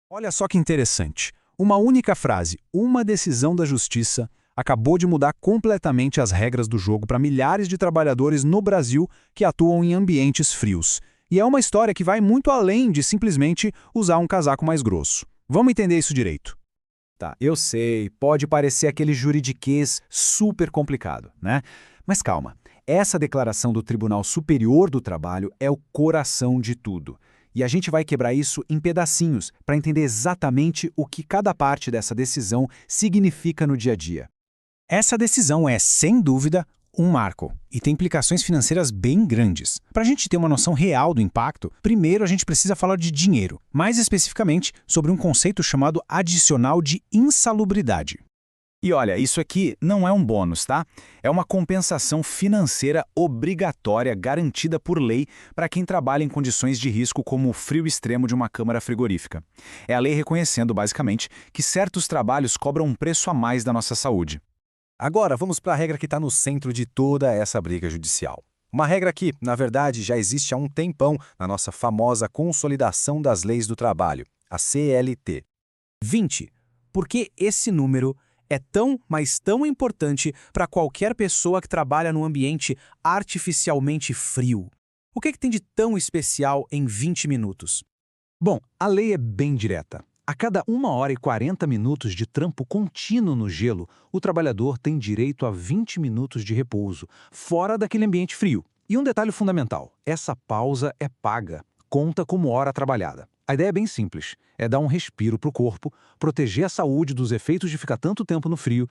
Olha só que interessante. Uma única frase, uma decisão da justiça, acabou de mudar completamente as regras do jogo para milhares de trabalhadores no Brasil que atuam em ambientes frios. E é uma história que vai muito além de simplesmente usar um casaco mais grosso. Vamos entender isso direito. Tá, eu sei, pode parecer aquele juridiquês super complicado, né? Mas calma, essa declaração do Tribunal Superior do Trabalho é o coração de tudo. E a gente vai quebrar isso em pedacinhos para entender exatamente o que cada parte dessa decisão significa no dia a dia. Essa decisão é, sem dúvida, um marco e tem implicações financeiras bem grandes. Para a gente ter uma noção real do impacto, primeiro a gente precisa falar de dinheiro, mais especificamente sobre um conceito chamado adicional de insalubridade. E olha, isso aqui não é um bônus, tá? É uma compensação financeira obrigatória garantida por lei para quem trabalha em condições de risco como o frio extremo de uma câmara frigorífica. É a lei reconhecendo, basicamente, que certos trabalhos cobram um preço a mais da nossa saúde. Agora, vamos para a regra que está no centro de toda essa briga judicial. Uma regra que, na verdade, já existe há um tempão na nossa famosa Consolidação das Leis do Trabalho, a CLT. 20. Por que esse número é tão, mas tão importante para qualquer pessoa que trabalha num ambiente artificialmente frio? O que tem de tão especial em 20 minutos? Bom, a lei é bem direta. A cada 1 hora e 40 minutos de trampo contínuo no gelo, o trabalhador tem direito a 20 minutos de repouso, fora daquele ambiente frio. E um detalhe fundamental, essa pausa é paga, conta como hora trabalhada. A ideia é bem simples, é dar um respiro para o corpo, proteger a saúde dos efeitos de ficar tanto tempo no frio.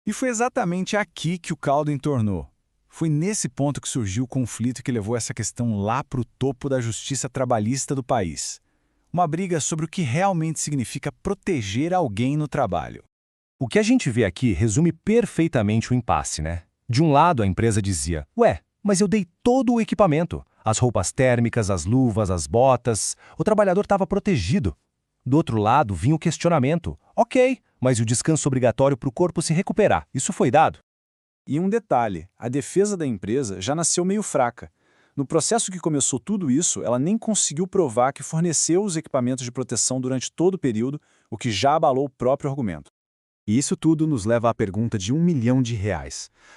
E foi exatamente aqui que o caldo entornou. Foi nesse ponto que surgiu o conflito que levou essa questão lá para o topo da justiça trabalhista do país. Uma briga sobre o que realmente significa proteger alguém no trabalho. O que a gente vê aqui resume perfeitamente o impasse, né? De um lado, a empresa dizia, ué, mas eu dei todo o equipamento, as roupas térmicas, as luvas, as botas, o trabalhador estava protegido. Do outro lado, vinha o questionamento, ok, mas e o descanso obrigatório para o corpo se recuperar, isso foi dado? E um detalhe, a defesa da empresa já nasceu meio fraca. No processo que começou tudo isso, ela nem conseguiu provar que forneceu os equipamentos de proteção durante todo o período, o que já abalou o próprio argumento. E isso tudo nos leva à pergunta de R$ 1 milhão.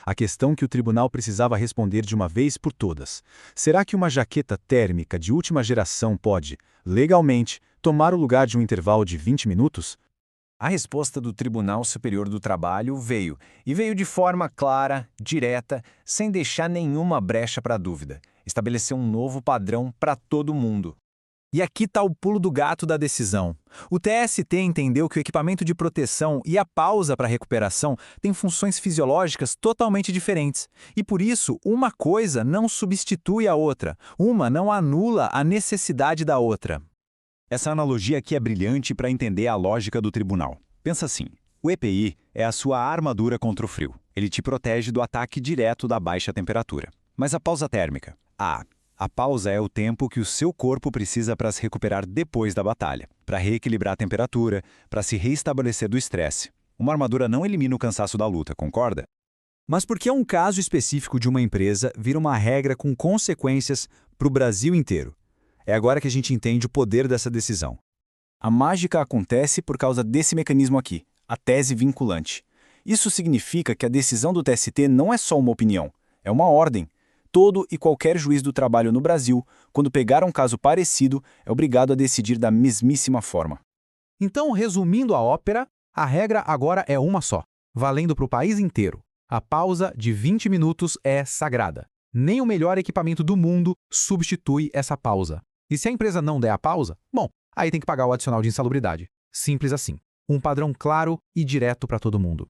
A questão que o tribunal precisava responder de uma vez por todas. Será que uma jaqueta térmica de última geração pode, legalmente, tomar o lugar de um intervalo de 20 minutos? A resposta do Tribunal Superior do Trabalho veio, e veio de forma clara, direta, sem deixar nenhuma brecha para dúvida. Estabeleceu um novo padrão para todo mundo. E aqui está o pulo do gato da decisão. O TST entendeu que o equipamento de proteção e a pausa para recuperação têm funções fisiológicas totalmente diferentes. E por isso, uma coisa não substitui a outra. Uma não anula a necessidade da outra. Essa analogia aqui é brilhante para entender a lógica do tribunal. Pensa assim, o EPI é a sua armadura contra o frio. Ele te protege do ataque direto da baixa temperatura. Mas a pausa térmica? A pausa é o tempo que o seu corpo precisa para se recuperar depois da batalha, para reequilibrar a temperatura, para se reestabelecer do estresse. Uma armadura não elimina o cansaço da luta, concorda? Mas por que um caso específico de uma empresa vira uma regra com consequências para o Brasil inteiro? É agora que a gente entende o poder dessa decisão. A mágica acontece por causa desse mecanismo aqui, a tese vinculante. Isso significa que a decisão do TST não é só uma opinião, é uma ordem. Todo e qualquer juiz do trabalho no Brasil, quando pegar um caso parecido, é obrigado a decidir da mesmíssima forma. Então, resumindo a ópera, a regra agora é uma só, valendo para o país inteiro. A pausa de 20 minutos é sagrada. Nem o melhor equipamento do mundo substitui essa pausa. E se a empresa não der a pausa, bom, aí tem que pagar o adicional de insalubridade. Simples assim. Um padrão claro e direto para todo mundo.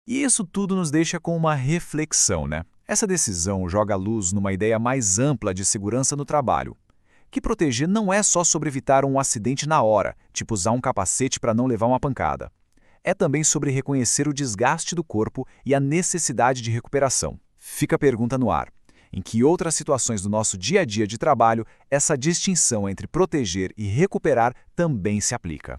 E isso tudo nos deixa com uma reflexão, né? Essa decisão joga luz numa ideia mais ampla de segurança no trabalho. Que proteger não é só sobre evitar um acidente na hora, tipo usar um capacete para não levar uma pancada. É também sobre reconhecer o desgaste do corpo e a necessidade de recuperação. Fica a pergunta no ar. Em que outras situações do nosso dia a dia de trabalho, essa distinção entre proteger e recuperar também se aplica?